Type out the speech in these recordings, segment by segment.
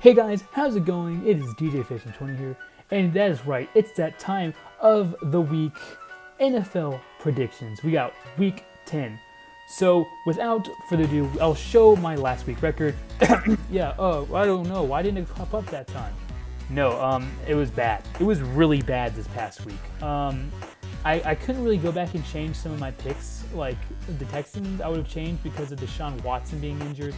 Hey guys, how's it going? It is DJ Faison20 here, and that is right, it's that time of the week, NFL predictions. We got week 10. So without further ado, I'll show my last week record. I don't know, why didn't it pop up that time? No, it was bad. It was really bad this past week. I couldn't really go back and change some of my picks, like the Texans I would have changed because of Deshaun Watson being injured.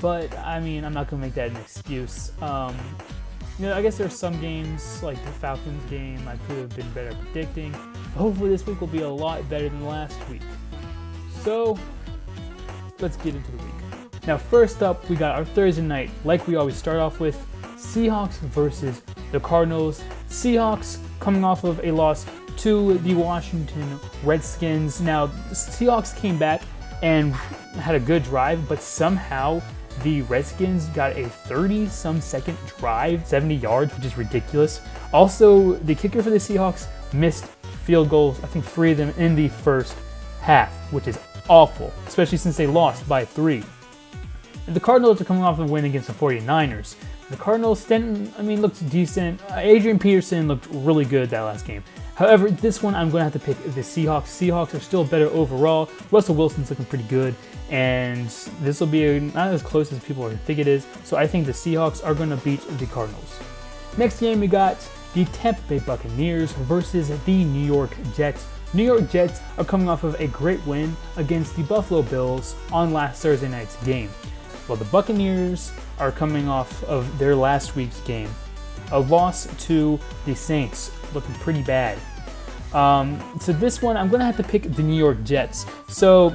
But, I mean, I'm not going to make that an excuse. I guess there's some games, like the Falcons game, I could have been better at predicting. But hopefully this week will be a lot better than last week. So, let's get into the week. Now, first up, we got our Thursday night, like we always start off with, Seahawks versus the Cardinals. Seahawks coming off of a loss to the Washington Redskins. Now, the Seahawks came back and had a good drive, but somehow the Redskins got a 30-some second drive, 70 yards, which is ridiculous. Also, the kicker for the Seahawks missed field goals, I think 3 of them in the first half, which is awful, especially since they lost by 3. And the Cardinals are coming off a win against the 49ers. The Cardinals, looked decent. Adrian Peterson looked really good that last game. However, this one I'm going to have to pick the Seahawks. Seahawks are still better overall. Russell Wilson's looking pretty good, and this will be not as close as people think it is. So I think the Seahawks are going to beat the Cardinals. Next game, we got the Tampa Bay Buccaneers versus the New York Jets. New York Jets are coming off of a great win against the Buffalo Bills on last Thursday night's game. Well, the Buccaneers are coming off of their last week's game, a loss to the Saints, looking pretty bad. So this one, I'm going to have to pick the New York Jets. So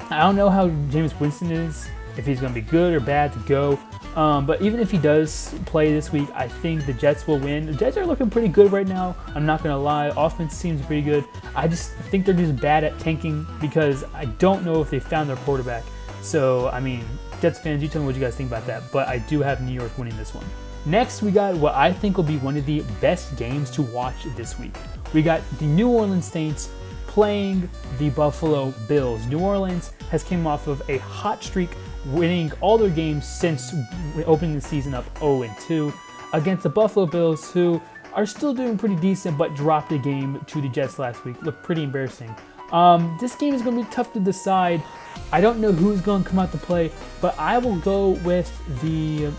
I don't know how Jameis Winston is, if he's going to be good or bad to go. But even if he does play this week, I think the Jets will win. The Jets are looking pretty good right now. I'm not going to lie. Offense seems pretty good. I just think they're just bad at tanking because I don't know if they found their quarterback. So, Jets fans, you tell me what you guys think about that. But I do have New York winning this one. Next, we got what I think will be one of the best games to watch this week. We got the New Orleans Saints playing the Buffalo Bills. New Orleans has came off of a hot streak, winning all their games since opening the season up 0-2 against the Buffalo Bills, who are still doing pretty decent, but dropped a game to the Jets last week. Looked pretty embarrassing. This game is going to be tough to decide. I don't know who's going to come out to play, but I will go with the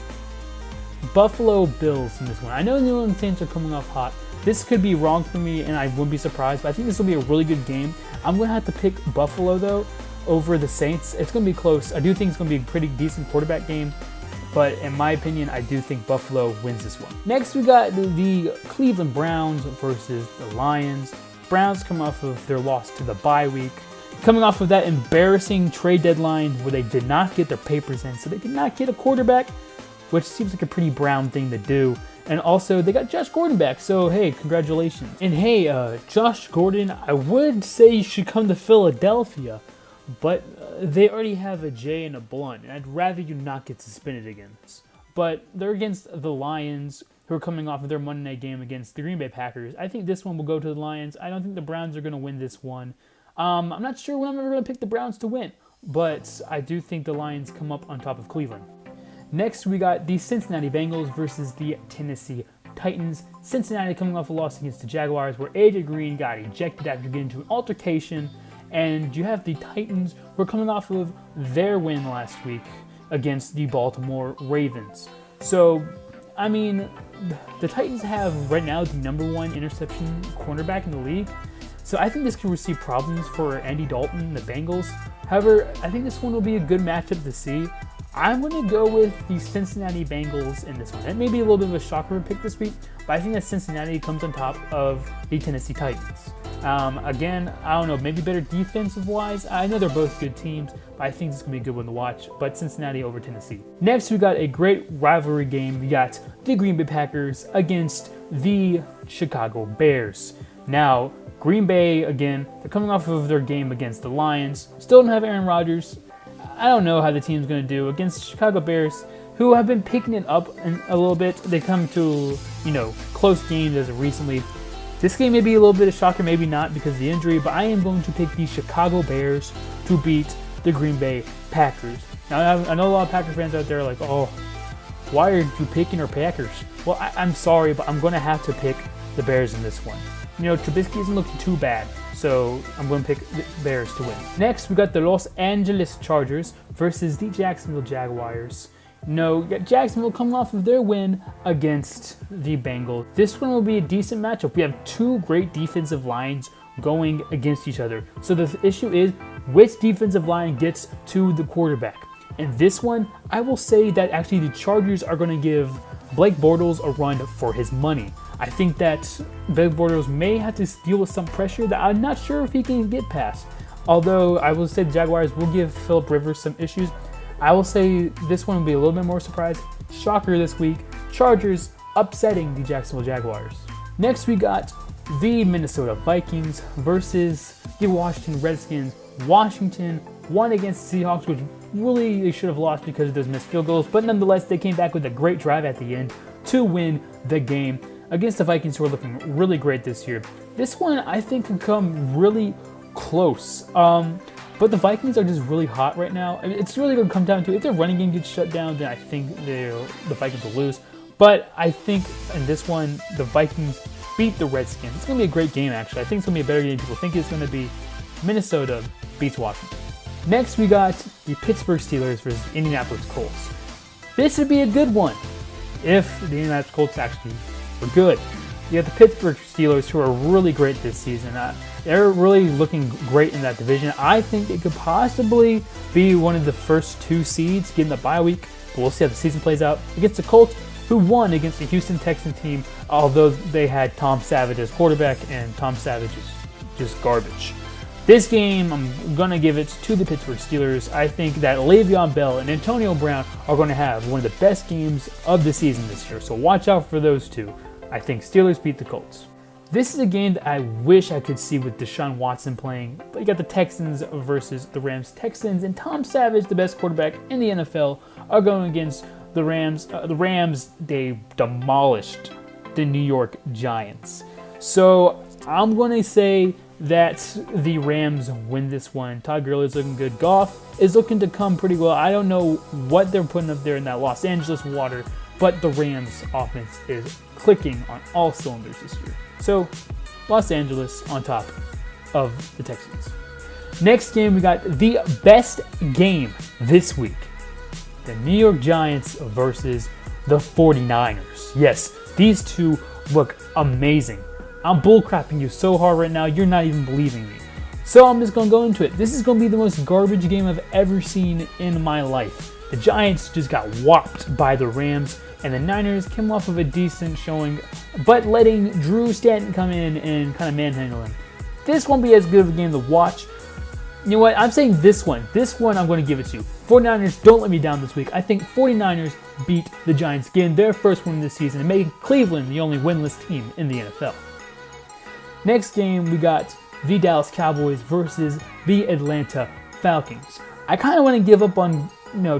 Buffalo Bills in this one. I know the New Orleans Saints are coming off hot. This could be wrong for me, and I wouldn't be surprised, but I think this will be a really good game. I'm going to have to pick Buffalo, though, over the Saints. It's going to be close. I do think it's going to be a pretty decent quarterback game, but in my opinion, I do think Buffalo wins this one. Next, we got the Cleveland Browns versus the Lions. Browns come off of their loss to the bye week, coming off of that embarrassing trade deadline where they did not get their papers in, so they did not get a quarterback, which seems like a pretty Brown thing to do. And also, they got Josh Gordon back, so hey, congratulations. And hey, Josh Gordon, I would say you should come to Philadelphia, but they already have a J and a Blunt, and I'd rather you not get suspended against. But they're against the Lions, who are coming off of their Monday night game against the Green Bay Packers. I think this one will go to the Lions. I don't think the Browns are going to win this one. I'm not sure when I'm ever going to pick the Browns to win, but I do think the Lions come up on top of Cleveland. Next, we got the Cincinnati Bengals versus the Tennessee Titans. Cincinnati coming off a loss against the Jaguars, where AJ Green got ejected after getting into an altercation. And you have the Titans, who are coming off of their win last week against the Baltimore Ravens. So, the Titans have right now the #1 interception cornerback in the league. So I think this could receive problems for Andy Dalton and the Bengals. However, I think this one will be a good matchup to see. I'm going to go with the Cincinnati Bengals in this one. That may be a little bit of a shocker pick this week, but I think that Cincinnati comes on top of the Tennessee Titans. Again, I don't know, maybe better defensive-wise. I know they're both good teams, but I think this is going to be a good one to watch. But Cincinnati over Tennessee. Next, we got a great rivalry game. We got the Green Bay Packers against the Chicago Bears. Now, Green Bay, again, they're coming off of their game against the Lions. Still don't have Aaron Rodgers. I don't know how the team's going to do against the Chicago Bears, who have been picking it up a little bit. They come to, close games as of recently. This game may be a little bit of a shocker, maybe not because of the injury, but I am going to pick the Chicago Bears to beat the Green Bay Packers. Now, I know a lot of Packer fans out there are like, oh, why are you picking our Packers? Well, I'm sorry, but I'm going to have to pick the Bears in this one. Trubisky isn't looking too bad, so I'm going to pick the Bears to win. Next, we got the Los Angeles Chargers versus the Jacksonville Jaguars. Jacksonville coming off of their win against the Bengals. This one will be a decent matchup. We have two great defensive lines going against each other. So the issue is which defensive line gets to the quarterback. And this one, I will say that actually the Chargers are going to give Blake Bortles a run for his money. I think that Blake Bortles may have to deal with some pressure that I'm not sure if he can get past. Although I will say the Jaguars will give Philip Rivers some issues. I will say this one will be a little bit more surprise. Shocker this week, Chargers upsetting the Jacksonville Jaguars. Next we got the Minnesota Vikings versus the Washington Redskins. Washington won against the Seahawks, which really they should have lost because of those missed field goals, but nonetheless they came back with a great drive at the end to win the game against the Vikings, who are looking really great this year. This one I think could come really close. But the Vikings are just really hot right now. I mean, it's really going to come down to if their running game gets shut down, then I think the Vikings will lose. But I think in this one, the Vikings beat the Redskins. It's going to be a great game, actually. I think it's going to be a better game than people think it's going to be. Minnesota beats Washington. Next, we got the Pittsburgh Steelers versus Indianapolis Colts. This would be a good one if the Indianapolis Colts actually were good. You have the Pittsburgh Steelers, who are really great this season. They're really looking great in that division. I think it could possibly be one of the first two seeds getting the bye week, but we'll see how the season plays out. Against the Colts, who won against the Houston Texans team, although they had Tom Savage as quarterback, and Tom Savage is just garbage. This game, I'm going to give it to the Pittsburgh Steelers. I think that Le'Veon Bell and Antonio Brown are going to have one of the best games of the season this year, so watch out for those two. I think Steelers beat the Colts. This is a game that I wish I could see with Deshaun Watson playing, but you got the Texans versus the Rams. Texans and Tom Savage, the best quarterback in the NFL, are going against the Rams. The Rams, they demolished the New York Giants. So I'm going to say that the Rams win this one. Todd Gurley is looking good. Goff is looking to come pretty well. I don't know what they're putting up there in that Los Angeles water, but the Rams offense is clicking on all cylinders this year. So, Los Angeles on top of the Texans. Next game, we got the best game this week. The New York Giants versus the 49ers. Yes, these two look amazing. I'm bullcrapping you so hard right now, you're not even believing me. So I'm just going to go into it. This is going to be the most garbage game I've ever seen in my life. The Giants just got whopped by the Rams, and the Niners came off of a decent showing, but letting Drew Stanton come in and kind of manhandle him. This won't be as good of a game to watch. You know what? I'm saying this one. This one I'm going to give it to. 49ers, don't let me down this week. I think 49ers beat the Giants, getting their first win this season and making Cleveland the only winless team in the NFL. Next game, we got the Dallas Cowboys versus the Atlanta Falcons. I kind of want to give up on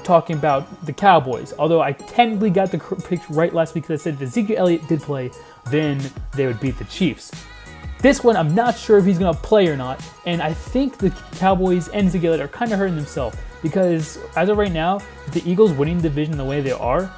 talking about the Cowboys, although I technically got the pick right last week because I said if Ezekiel Elliott did play, then they would beat the Chiefs. This one, I'm not sure if he's going to play or not, and I think the Cowboys and Ezekiel Elliott are kind of hurting themselves because as of right now, the Eagles winning the division the way they are,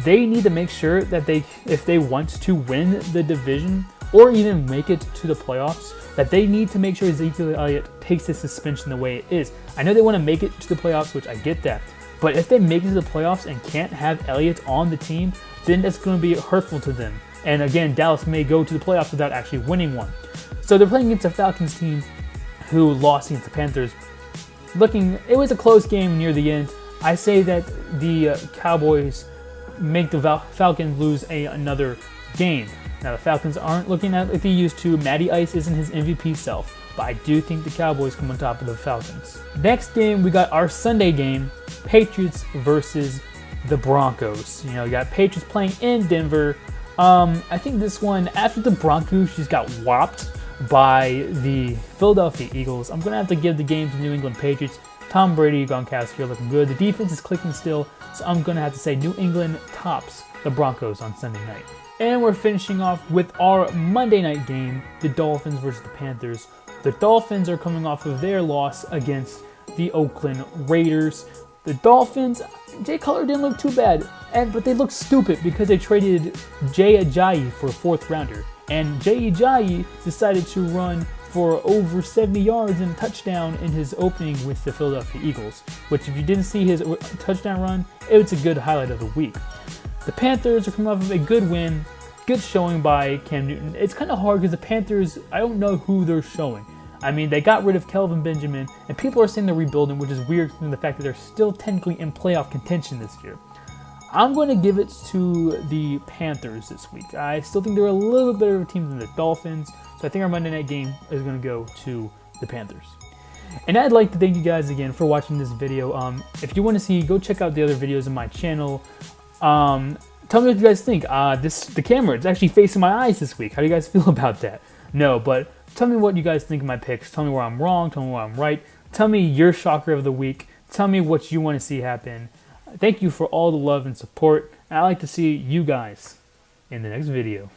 they need to make sure that if they want to win the division or even make it to the playoffs, that they need to make sure Ezekiel Elliott takes his suspension the way it is. I know they want to make it to the playoffs, which I get that. But if they make it to the playoffs and can't have Elliott on the team, then that's going to be hurtful to them. And again, Dallas may go to the playoffs without actually winning one. So they're playing against a Falcons team who lost against the Panthers. It was a close game near the end. I say that the Cowboys make the Falcons lose another game. Now, the Falcons aren't looking at like they used to. Matty Ice isn't his MVP self, but I do think the Cowboys come on top of the Falcons. Next game, we got our Sunday game, Patriots versus the Broncos. You got Patriots playing in Denver. I think this one, after the Broncos just got whopped by the Philadelphia Eagles, I'm going to have to give the game to New England Patriots. Tom Brady, Gronkowski are looking good. The defense is clicking still, so I'm going to have to say New England tops the Broncos on Sunday night. And we're finishing off with our Monday night game, the Dolphins versus the Panthers. The Dolphins are coming off of their loss against the Oakland Raiders. The Dolphins, Jay Cutler didn't look too bad. But they look stupid because they traded Jay Ajayi for a 4th rounder. And Jay Ajayi decided to run for over 70 yards and a touchdown in his opening with the Philadelphia Eagles, which if you didn't see his touchdown run, it's a good highlight of the week. The Panthers are coming off of a good win, good showing by Cam Newton. It's kind of hard because the Panthers, I don't know who they're showing. I mean, they got rid of Kelvin Benjamin, and people are saying they're rebuilding, which is weird given the fact that they're still technically in playoff contention this year. I'm going to give it to the Panthers this week. I still think they're a little bit better of a team than the Dolphins, so I think our Monday night game is going to go to the Panthers. And I'd like to thank you guys again for watching this video. If you want to see, go check out the other videos on my channel. Tell me what you guys think. The camera, it's actually facing my eyes this week. How do you guys feel about that? No, but tell me what you guys think of my picks. Tell me where I'm wrong. Tell me where I'm right. Tell me your shocker of the week. Tell me what you want to see happen. Thank you for all the love and support. And I'd like to see you guys in the next video.